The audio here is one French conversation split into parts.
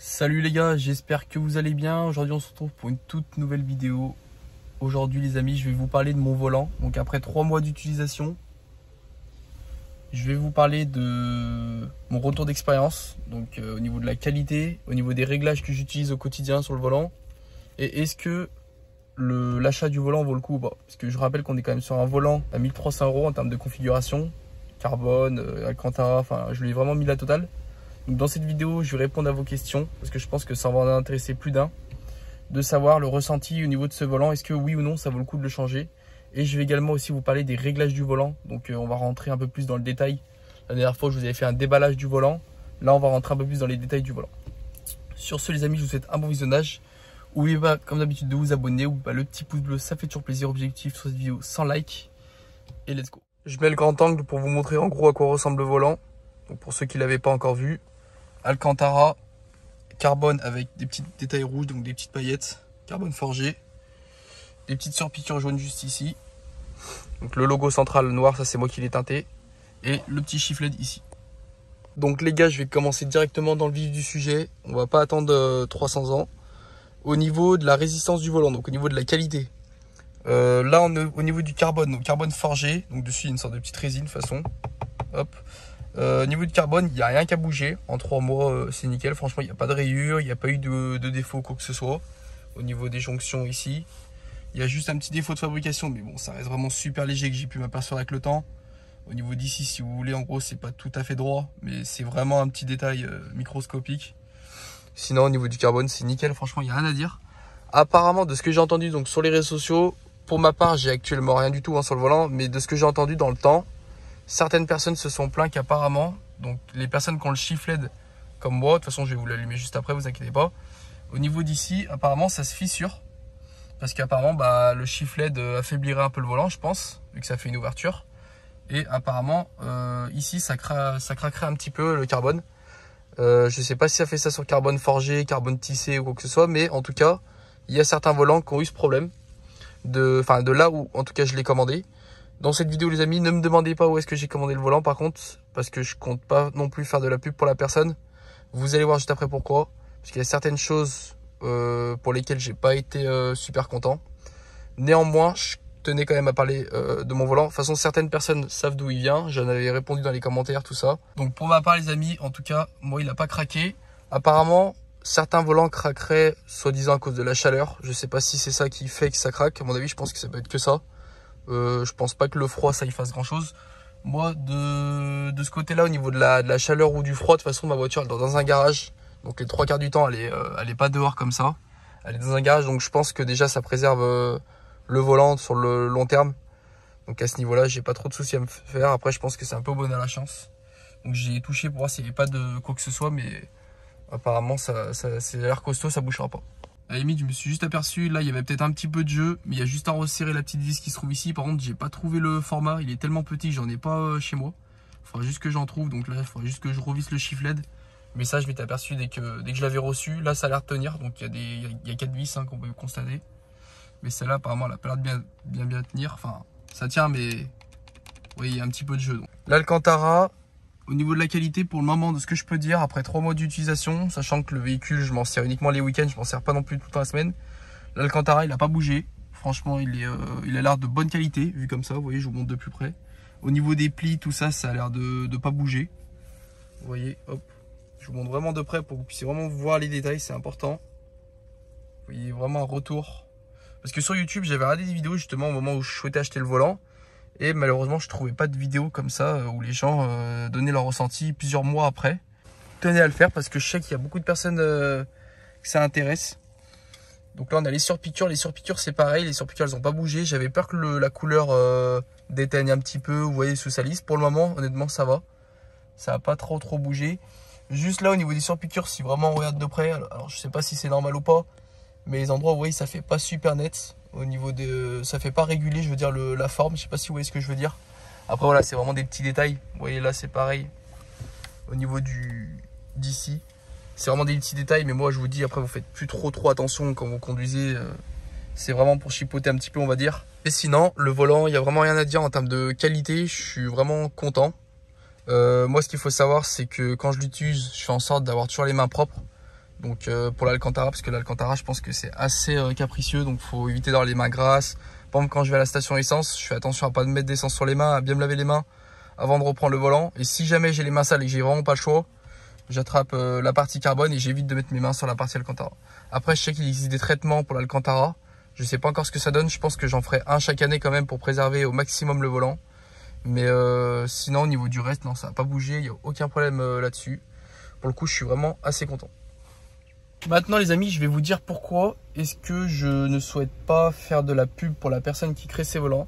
Salut les gars, j'espère que vous allez bien. Aujourd'hui on se retrouve pour une toute nouvelle vidéo. Aujourd'hui les amis, je vais vous parler de mon volant. Donc après 3 mois d'utilisation, je vais vous parler de mon retour d'expérience. Donc au niveau de la qualité, au niveau des réglages que j'utilise au quotidien sur le volant. Et est-ce que l'achat du volant vaut le coup ou pas? Parce que je rappelle qu'on est quand même sur un volant à 1300 € en termes de configuration. Carbone, Alcantara, enfin je lui ai vraiment mis la totale. Donc dans cette vidéo, je vais répondre à vos questions parce que je pense que ça va en intéresser plus d'un. De savoir le ressenti au niveau de ce volant, est-ce que oui ou non ça vaut le coup de le changer. Et je vais également aussi vous parler des réglages du volant. Donc on va rentrer un peu plus dans le détail. La dernière fois, je vous avais fait un déballage du volant. Là, on va rentrer un peu plus dans les détails du volant. Sur ce les amis, je vous souhaite un bon visionnage. N'oubliez pas comme d'habitude de vous abonner ou le petit pouce bleu, ça fait toujours plaisir. Objectif sur cette vidéo sans like. Et let's go. Je mets le grand angle pour vous montrer en gros à quoi ressemble le volant. Donc pour ceux qui ne l'avaient pas encore vu. Alcantara, carbone avec des petits détails rouges, donc des petites paillettes, carbone forgé, des petites surpiqûres jaunes juste ici. Donc le logo central noir, ça c'est moi qui l'ai teinté, et le petit chifflet ici. Donc les gars, je vais commencer directement dans le vif du sujet, on va pas attendre 300 ans. Au niveau de la résistance du volant, donc au niveau de la qualité, là on est au niveau du carbone, donc carbone forgé, donc dessus il y a une sorte de petite résine de façon, hop. Au niveau du carbone, il n'y a rien qu'à bouger. En 3 mois, c'est nickel. Franchement, il n'y a pas de rayures, il n'y a pas eu de défaut quoi que ce soit. Au niveau des jonctions ici, il y a juste un petit défaut de fabrication. Mais bon, ça reste vraiment super léger que j'ai pu m'apercevoir avec le temps. Au niveau d'ici, si vous voulez, en gros, c'est pas tout à fait droit. Mais c'est vraiment un petit détail microscopique. Sinon, au niveau du carbone, c'est nickel. Franchement, il n'y a rien à dire. Apparemment, de ce que j'ai entendu donc sur les réseaux sociaux, pour ma part, j'ai actuellement rien du tout sur le volant. Mais de ce que j'ai entendu dans le temps, certaines personnes se sont plaints qu'apparemment, donc les personnes qui ont le shift LED comme moi, de toute façon je vais vous l'allumer juste après, vous inquiétez pas. Au niveau d'ici, apparemment ça se fissure. Parce qu'apparemment le shift LED affaiblirait un peu le volant, je pense, vu que ça fait une ouverture. Et apparemment ici ça craquerait un petit peu le carbone. Je sais pas si ça fait ça sur carbone forgé, carbone tissé ou quoi que ce soit, mais en tout cas, il y a certains volants qui ont eu ce problème. De là où en tout cas je l'ai commandé. Dans cette vidéo les amis, ne me demandez pas où est-ce que j'ai commandé le volant par contre, parce que je compte pas non plus faire de la pub pour la personne. Vous allez voir juste après pourquoi, parce qu'il y a certaines choses pour lesquelles j'ai pas été super content. Néanmoins, je tenais quand même à parler de mon volant. De toute façon, certaines personnes savent d'où il vient, j'en avais répondu dans les commentaires, tout ça. Donc pour ma part les amis, en tout cas, moi il a pas craqué. Apparemment, certains volants craqueraient soi-disant à cause de la chaleur. Je sais pas si c'est ça qui fait que ça craque, à mon avis je pense que ça peut être que ça. Je pense pas que le froid ça y fasse grand chose. Moi de ce côté là, au niveau de la chaleur ou du froid, de toute façon ma voiture elle est dans un garage, donc les 3 quarts du temps elle est pas dehors comme ça, elle est dans un garage, donc je pense que déjà ça préserve le volant sur le long terme. Donc à ce niveau là j'ai pas trop de soucis à me faire. Après je pense que c'est un peu bon à la chance, donc j'ai touché pour voir s'il n'y avait pas de quoi que ce soit, mais apparemment ça c'est l'air costaud, ça bougera pas. À la limite, je me suis juste aperçu, là il y avait peut-être un petit peu de jeu, mais il y a juste à resserrer la petite vis qui se trouve ici. Par contre, j'ai pas trouvé le format, il est tellement petit, j'en ai pas chez moi. Il faudra juste que j'en trouve, donc là il faudra juste que je revisse le shift LED. Mais ça, je m'étais aperçu dès que je l'avais reçu. Là, ça a l'air de tenir, donc il y a 4 vis qu'on peut constater. Mais celle-là, apparemment, elle a pas l'air de bien tenir. Enfin, ça tient, mais oui, il y a un petit peu de jeu. L'Alcantara. Au niveau de la qualité, pour le moment, de ce que je peux dire, après 3 mois d'utilisation, sachant que le véhicule, je m'en sers uniquement les week-ends, je m'en sers pas non plus toute la semaine. L'Alcantara, il n'a pas bougé. Franchement, il a l'air de bonne qualité, vu comme ça. Vous voyez, je vous montre de plus près. Au niveau des plis, tout ça, ça a l'air de pas bouger. Vous voyez, hop. Je vous montre vraiment de près pour que vous puissiez vraiment voir les détails, c'est important. Vous voyez vraiment un retour. Parce que sur YouTube, j'avais regardé des vidéos justement au moment où je souhaitais acheter le volant. Et malheureusement, je trouvais pas de vidéo comme ça où les gens donnaient leur ressenti plusieurs mois après. Tenez à le faire parce que je sais qu'il y a beaucoup de personnes que ça intéresse. Donc là, on a les surpiqûres. Les surpiqûres, c'est pareil. Les surpiqûres, elles n'ont pas bougé. J'avais peur que la couleur déteigne un petit peu. Vous voyez, sous salisse. Pour le moment, honnêtement, ça va. Ça n'a pas trop bougé. Juste là, au niveau des surpiqûres, si vraiment on regarde de près, alors je sais pas si c'est normal ou pas, mais les endroits, vous voyez, ça fait pas super net. Au niveau ça fait pas régulier, je veux dire la forme, je sais pas si vous voyez ce que je veux dire. Après voilà, c'est vraiment des petits détails. Vous voyez là, c'est pareil. Au niveau d'ici, c'est vraiment des petits détails, mais moi je vous dis, après vous faites plus trop attention quand vous conduisez. C'est vraiment pour chipoter un petit peu, on va dire. Et sinon, le volant, il y a vraiment rien à dire en termes de qualité. Je suis vraiment content. Moi, ce qu'il faut savoir, c'est que quand je l'utilise, je fais en sorte d'avoir toujours les mains propres. Donc pour l'Alcantara, parce que l'Alcantara je pense que c'est assez capricieux, donc faut éviter d'avoir les mains grasses. Par exemple quand je vais à la station essence, je fais attention à pas mettre d'essence sur les mains, à bien me laver les mains avant de reprendre le volant. Et si jamais j'ai les mains sales et que j'ai vraiment pas le choix, j'attrape la partie carbone et j'évite de mettre mes mains sur la partie Alcantara. Après je sais qu'il existe des traitements pour l'Alcantara, je sais pas encore ce que ça donne, je pense que j'en ferai un chaque année quand même pour préserver au maximum le volant. Mais sinon au niveau du reste, non, ça n'a pas bougé, il n'y a aucun problème là-dessus. Pour le coup je suis vraiment assez content. Maintenant les amis, je vais vous dire pourquoi est-ce que je ne souhaite pas faire de la pub pour la personne qui crée ses volants.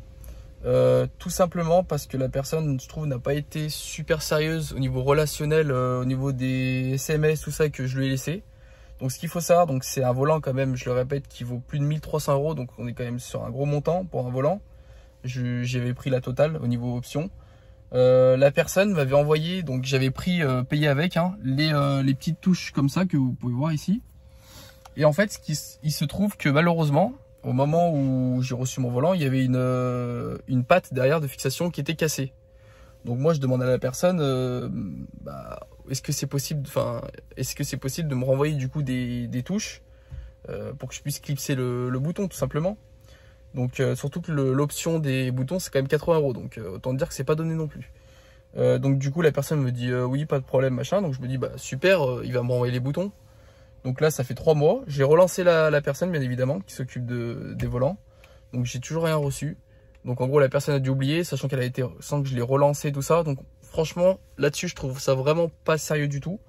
Tout simplement parce que la personne, je trouve, n'a pas été super sérieuse au niveau relationnel, au niveau des SMS, tout ça que je lui ai laissé. Donc ce qu'il faut savoir, donc c'est un volant quand même, je le répète, qui vaut plus de 1300 €, donc on est quand même sur un gros montant pour un volant. J'avais pris la totale au niveau option. La personne m'avait envoyé, donc j'avais pris payé avec les petites touches comme ça que vous pouvez voir ici. Et en fait, il se trouve que malheureusement, au moment où j'ai reçu mon volant, il y avait une patte derrière de fixation qui était cassée. Donc moi, je demande à la personne, est-ce que c'est possible de me renvoyer du coup des touches pour que je puisse clipser le bouton tout simplement. Donc surtout que l'option des boutons c'est quand même 80 €, donc autant dire que c'est pas donné non plus. Donc du coup la personne me dit oui, pas de problème machin, donc je me dis bah super, il va me renvoyer les boutons. Donc là ça fait 3 mois, j'ai relancé la personne bien évidemment qui s'occupe des volants, donc j'ai toujours rien reçu. Donc en gros la personne a dû oublier, sachant qu'elle a été sans que je l'ai relancé tout ça. Donc franchement là-dessus je trouve ça vraiment pas sérieux du tout.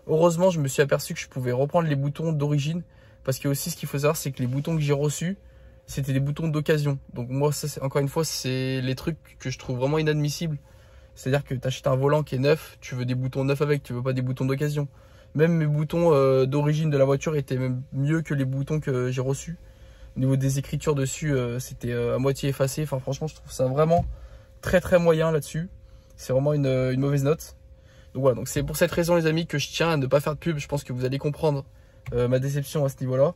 Heureusement je me suis aperçu que je pouvais reprendre les boutons d'origine, parce que aussi ce qu'il faut savoir c'est que les boutons que j'ai reçus c'était des boutons d'occasion. Donc moi ça, encore une fois, c'est les trucs que je trouve vraiment inadmissibles. C'est-à-dire que tu achètes un volant qui est neuf, tu veux des boutons neufs avec, tu veux pas des boutons d'occasion. Même mes boutons d'origine de la voiture étaient même mieux que les boutons que j'ai reçus. Au niveau des écritures dessus, c'était à moitié effacé. Enfin franchement, je trouve ça vraiment très très moyen là-dessus. C'est vraiment une mauvaise note. Donc voilà, donc c'est pour cette raison les amis que je tiens à ne pas faire de pub. Je pense que vous allez comprendre ma déception à ce niveau-là.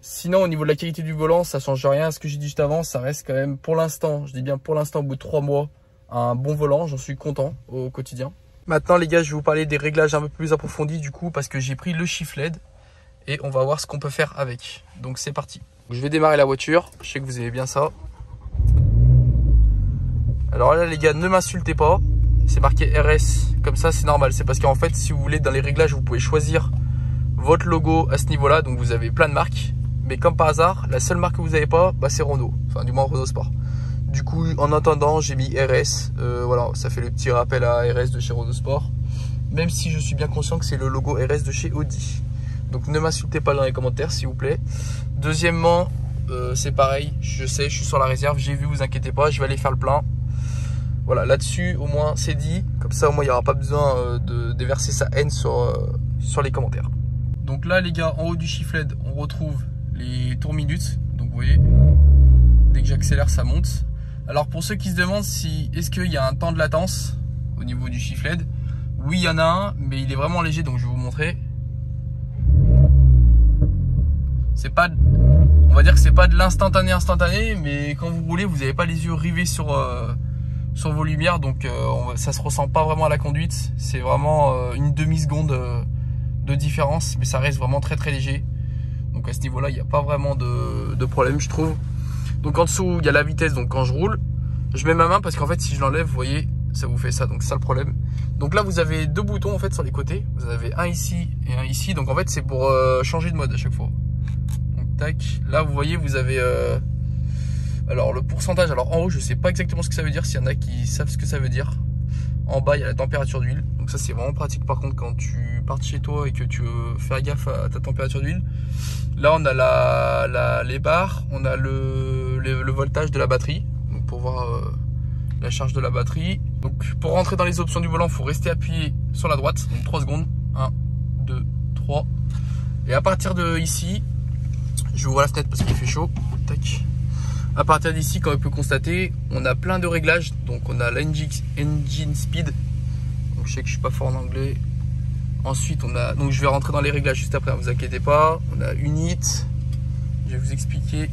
Sinon au niveau de la qualité du volant, ça change rien à ce que j'ai dit juste avant. Ça reste quand même pour l'instant, je dis bien pour l'instant, au bout de 3 mois, un bon volant. J'en suis content au quotidien. Maintenant les gars, je vais vous parler des réglages un peu plus approfondis du coup, parce que j'ai pris le shift LED et on va voir ce qu'on peut faire avec. Donc c'est parti. Je vais démarrer la voiture, je sais que vous aimez bien ça. Alors là les gars, ne m'insultez pas, c'est marqué RS comme ça, c'est normal. C'est parce qu'en fait si vous voulez, dans les réglages vous pouvez choisir votre logo à ce niveau là. Donc vous avez plein de marques, mais comme par hasard la seule marque que vous n'avez pas, c'est Renault, enfin du moins Renault Sport. Du coup en attendant j'ai mis RS, voilà, ça fait le petit rappel à RS de chez Renault Sport, même si je suis bien conscient que c'est le logo RS de chez Audi. Donc ne m'insultez pas dans les commentaires s'il vous plaît. Deuxièmement, c'est pareil, je sais, je suis sur la réserve, j'ai vu, vous inquiétez pas, je vais aller faire le plein. Voilà, là-dessus au moins c'est dit, comme ça au moins il n'y aura pas besoin de déverser sa haine sur les commentaires. Donc là les gars, en haut du shift LED, on retrouve les tours minutes. Donc vous voyez, dès que j'accélère ça monte. Alors pour ceux qui se demandent si est-ce qu'il y a un temps de latence au niveau du shift LED, oui il y en a un, mais il est vraiment léger, donc je vais vous montrer. C'est pas, on va dire que c'est pas de l'instantané, mais quand vous roulez, vous n'avez pas les yeux rivés sur vos lumières, donc ça se ressent pas vraiment à la conduite. C'est vraiment une demi-seconde de différence, mais ça reste vraiment très très léger. Donc à ce niveau-là, il n'y a pas vraiment de problème, je trouve. Donc en dessous, il y a la vitesse. Donc quand je roule, je mets ma main parce qu'en fait, si je l'enlève, vous voyez, ça vous fait ça. Donc c'est ça le problème. Donc là, vous avez deux boutons en fait sur les côtés. Vous en avez un ici et un ici. Donc en fait, c'est pour changer de mode à chaque fois. Donc tac. Là, vous voyez, vous avez alors le pourcentage. Alors en haut, je sais pas exactement ce que ça veut dire. S'il y en a qui savent ce que ça veut dire. En bas, il y a la température d'huile. Donc ça, c'est vraiment pratique par contre quand tu pars de chez toi et que tu veux faire gaffe à ta température d'huile. Là, on a les barres, on a le voltage de la batterie, donc pour voir la charge de la batterie. Donc pour rentrer dans les options du volant, il faut rester appuyé sur la droite, donc 3 secondes. 1, 2, 3. Et à partir de ici, je vous ouvre la fenêtre parce qu'il fait chaud. Tac. À partir d'ici, comme on peut constater, on a plein de réglages. Donc on a l'engine speed. Donc je sais que je suis pas fort en anglais. Ensuite on a, donc je vais rentrer dans les réglages juste après, ne vous inquiétez pas. On a unit. Je vais vous expliquer.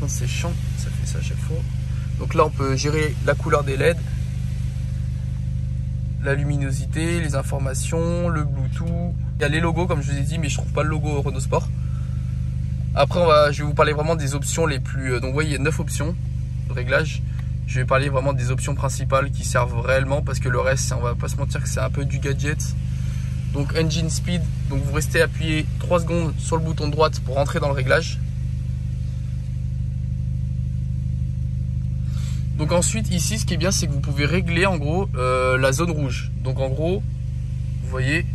C'est chiant, ça fait ça à chaque fois. Donc là on peut gérer la couleur des LED, la luminosité, les informations, le Bluetooth, Il y a les logos comme je vous ai dit, mais je trouve pas le logo Renault Sport. Après je vais vous parler vraiment des options les plus... Donc vous voyez, il y a 9 options de réglage. Je vais parler vraiment des options principales qui servent réellement, parce que le reste, on va pas se mentir que c'est un peu du gadget. Donc engine speed, donc vous restez appuyé 3 secondes sur le bouton de droite pour rentrer dans le réglage. Donc ensuite ici, ce qui est bien, c'est que vous pouvez régler en gros la zone rouge. Donc en gros, vous voyez,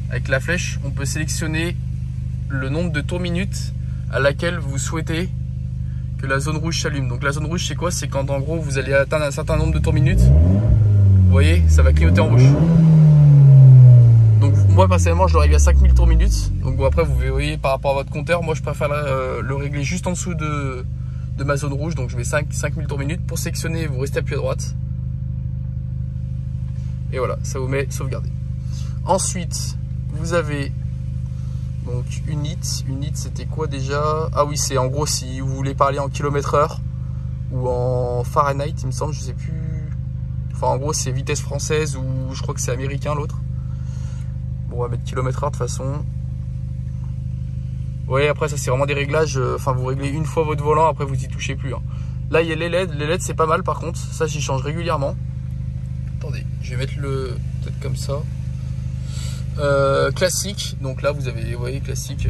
avec la flèche, on peut sélectionner le nombre de tours minutes à laquelle vous souhaitez que la zone rouge s'allume. Donc la zone rouge, c'est quoi? C'est quand en gros vous allez atteindre un certain nombre de tours minutes. Vous voyez, ça va clignoter en rouge. Donc moi personnellement, je le règle à 5000 tours minutes. Donc bon, après vous voyez par rapport à votre compteur, moi je préfère le régler juste en dessous de ma zone rouge. Donc je mets 5000 tours minutes. Pour sélectionner, vous restez appuyé à droite. Et voilà, ça vous met sauvegarder. Ensuite, vous avez donc unit. Unit, c'était quoi déjà? Ah oui, c'est en gros si vous voulez parler en km/h ou en Fahrenheit, il me semble, je sais plus. Enfin, en gros, c'est vitesse française ou je crois que c'est américain l'autre. Bon, on va mettre km/h de toute façon. Ouais, après, ça c'est vraiment des réglages. Enfin, vous réglez une fois votre volant, après vous y touchez plus. Hein. Là, il y a les LED. Les LED, c'est pas mal par contre. Ça, j'y change régulièrement. Attendez, je vais mettre le peut-être comme ça. Classique, donc là vous avez, vous voyez, classique,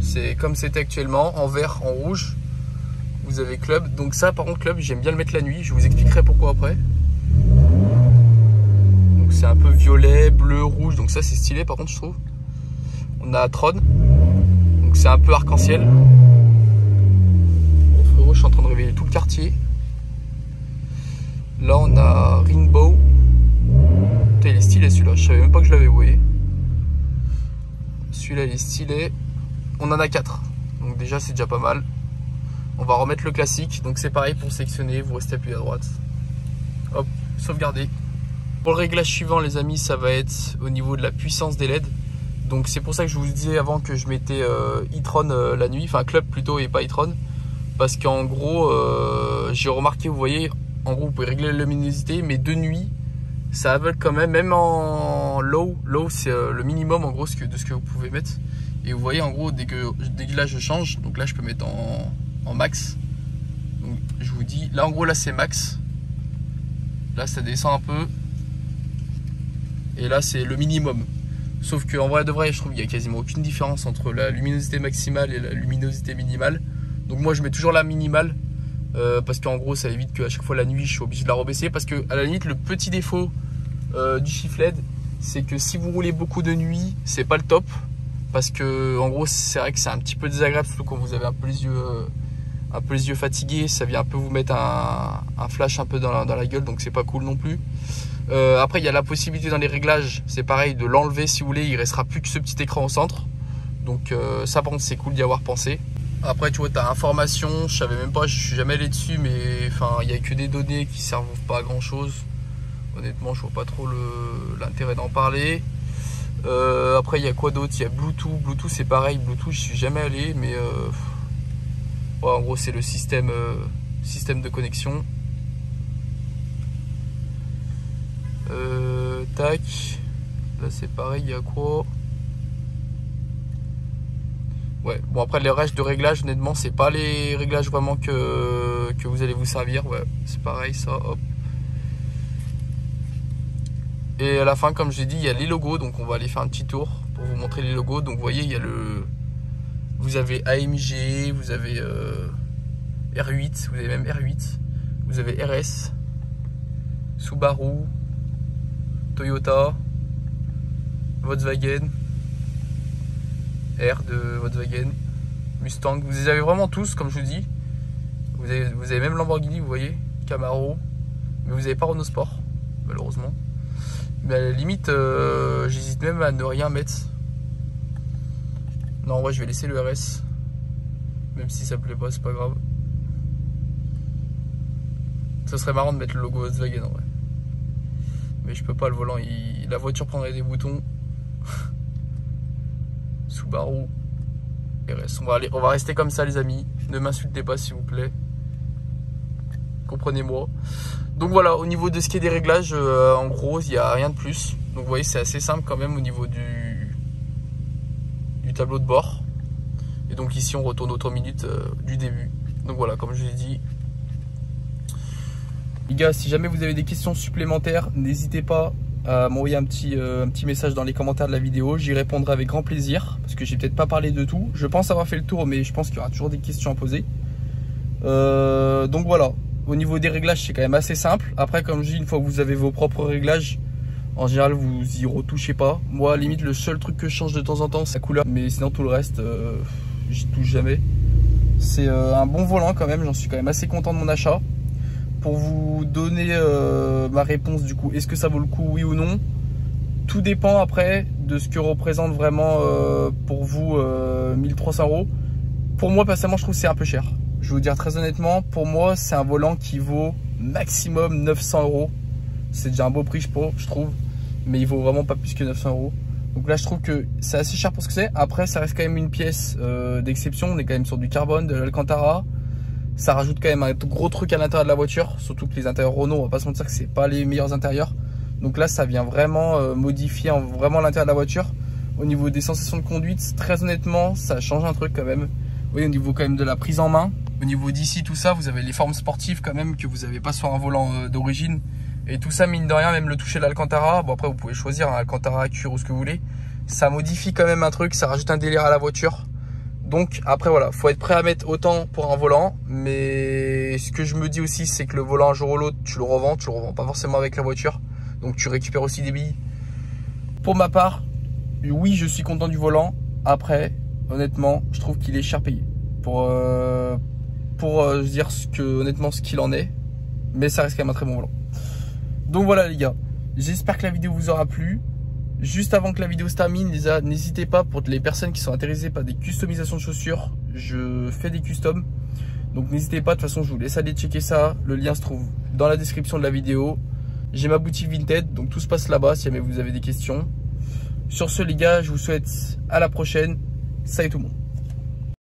c'est comme c'était actuellement, en vert, en rouge. Vous avez club, donc ça par contre club, j'aime bien le mettre la nuit, je vous expliquerai pourquoi après. Donc c'est un peu violet, bleu, rouge, donc ça c'est stylé par contre je trouve. On a Tron, donc c'est un peu arc-en-ciel. Bon frérot, je suis en train de réveiller tout le quartier. Là on a Rainbow. Putain, il est stylé celui-là, je savais même pas que je l'avais, vous voyez. Celui-là il est stylé. On en a 4. Donc déjà c'est déjà pas mal. On va remettre le classique. Donc c'est pareil pour sélectionner. Vous restez appuyé à droite. Hop, sauvegarder. Pour le réglage suivant les amis, ça va être au niveau de la puissance des LED. Donc c'est pour ça que je vous disais avant que je mettais e-tron la nuit. Enfin club plutôt et pas e-tron. Parce qu'en gros j'ai remarqué, vous voyez, en gros vous pouvez régler la luminosité. Mais de nuit ça aveugle quand même, même en low. Low c'est le minimum en gros de ce que vous pouvez mettre. Et vous voyez en gros dès que là je change, donc là je peux mettre en max. Donc je vous dis, là en gros là c'est max. Là ça descend un peu. Et là c'est le minimum. Sauf qu'en vrai de vrai je trouve qu'il n'y a quasiment aucune différence entre la luminosité maximale et la luminosité minimale. Donc moi je mets toujours la minimale. Parce qu'en gros ça évite qu'à chaque fois la nuit je suis obligé de la rebaisser. Parce que à la limite le petit défaut du shift LED, c'est que si vous roulez beaucoup de nuit, c'est pas le top. Parce que en gros c'est vrai que c'est un petit peu désagréable, surtout quand vous avez un peu les yeux fatigués. Ça vient un peu vous mettre un flash un peu dans la gueule, donc c'est pas cool non plus. Après il y a la possibilité dans les réglages, c'est pareil, de l'enlever si vous voulez. Il restera plus que ce petit écran au centre. Donc ça par contre c'est cool d'y avoir pensé. Après tu vois, tu as information, je savais même pas, je suis jamais allé dessus, mais enfin il n'y a que des données qui servent pas à grand chose. Honnêtement je vois pas trop l'intérêt d'en parler. Après il y a quoi d'autre? Il y a Bluetooth. Bluetooth c'est pareil, Bluetooth je suis jamais allé, mais ouais, en gros c'est le système de connexion. Tac, là c'est pareil, il y a quoi? Ouais, bon après les règles de réglage, honnêtement c'est pas les réglages vraiment que vous allez vous servir. Ouais, c'est pareil ça, hop. Et à la fin, comme j'ai dit, il y a les logos, donc on va aller faire un petit tour pour vous montrer les logos. Donc vous voyez, il y a vous avez AMG, vous avez R8, vous avez même R8, vous avez RS, Subaru, Toyota, Volkswagen, R de Volkswagen, Mustang. Vous les avez vraiment tous, comme je vous dis. Vous avez même Lamborghini, vous voyez, Camaro, mais vous n'avez pas Renault Sport, malheureusement. Mais à la limite, j'hésite même à ne rien mettre. Non, ouais, je vais laisser le RS. Même si ça plaît pas, c'est pas grave. Ça serait marrant de mettre le logo Volkswagen en vrai. Mais je peux pas, le volant, la voiture prendrait des boutons. Subaru, RS. On va rester comme ça les amis. Ne m'insultez pas s'il vous plaît. Comprenez-moi. Donc voilà, au niveau de ce qui est des réglages, en gros, il n'y a rien de plus. Donc vous voyez, c'est assez simple quand même au niveau tableau de bord. Et donc ici on retourne aux 3 minutes du début. Donc voilà, comme je l'ai dit. Les gars, si jamais vous avez des questions supplémentaires, n'hésitez pas à m'envoyer un petit message dans les commentaires de la vidéo. J'y répondrai avec grand plaisir, parce que j'ai peut-être pas parlé de tout. Je pense avoir fait le tour, mais je pense qu'il y aura toujours des questions à poser. Donc voilà, au niveau des réglages, c'est quand même assez simple. Après, comme je dis, une fois que vous avez vos propres réglages, en général, vous y retouchez pas. Moi, à la limite, le seul truc que je change de temps en temps, c'est la couleur. Mais sinon, tout le reste, j'y touche jamais. C'est un bon volant quand même, j'en suis quand même assez content de mon achat. Pour vous donner ma réponse du coup, est-ce que ça vaut le coup, oui ou non? Tout dépend après de ce que représente vraiment pour vous 1300 €. Pour moi personnellement, je trouve que c'est un peu cher. Je vais vous dire très honnêtement, pour moi c'est un volant qui vaut maximum 900 €. C'est déjà un beau prix je trouve, mais il vaut vraiment pas plus que 900 €. Donc là je trouve que c'est assez cher pour ce que c'est. Après ça reste quand même une pièce d'exception, on est quand même sur du carbone, de l'Alcantara. Ça rajoute quand même un gros truc à l'intérieur de la voiture, surtout que les intérieurs Renault, on va pas se mentir que c'est pas les meilleurs intérieurs. Donc là, ça vient vraiment modifier vraiment l'intérieur de la voiture. Au niveau des sensations de conduite, très honnêtement, ça change un truc quand même. Oui, au niveau quand même de la prise en main. Au niveau d'ici, tout ça, vous avez les formes sportives quand même que vous n'avez pas sur un volant d'origine. Et tout ça, mine de rien, même le toucher de l'Alcantara. Bon, après, vous pouvez choisir un Alcantara, cuir ou ce que vous voulez. Ça modifie quand même un truc, ça rajoute un délire à la voiture. Donc après voilà, faut être prêt à mettre autant pour un volant, mais ce que je me dis aussi c'est que le volant un jour ou l'autre tu le revends pas forcément avec la voiture, donc tu récupères aussi des billes. Pour ma part, oui je suis content du volant, après honnêtement je trouve qu'il est cher payé pour dire honnêtement ce qu'il en est, mais ça reste quand même un très bon volant. Donc voilà les gars, j'espère que la vidéo vous aura plu. Juste avant que la vidéo se termine, n'hésitez pas, pour les personnes qui sont intéressées par des customisations de chaussures, je fais des customs. Donc n'hésitez pas, de toute façon je vous laisse aller checker ça. Le lien se trouve dans la description de la vidéo. J'ai ma boutique Vinted, donc tout se passe là-bas si jamais vous avez des questions. Sur ce les gars, je vous souhaite à la prochaine. Salut tout le monde.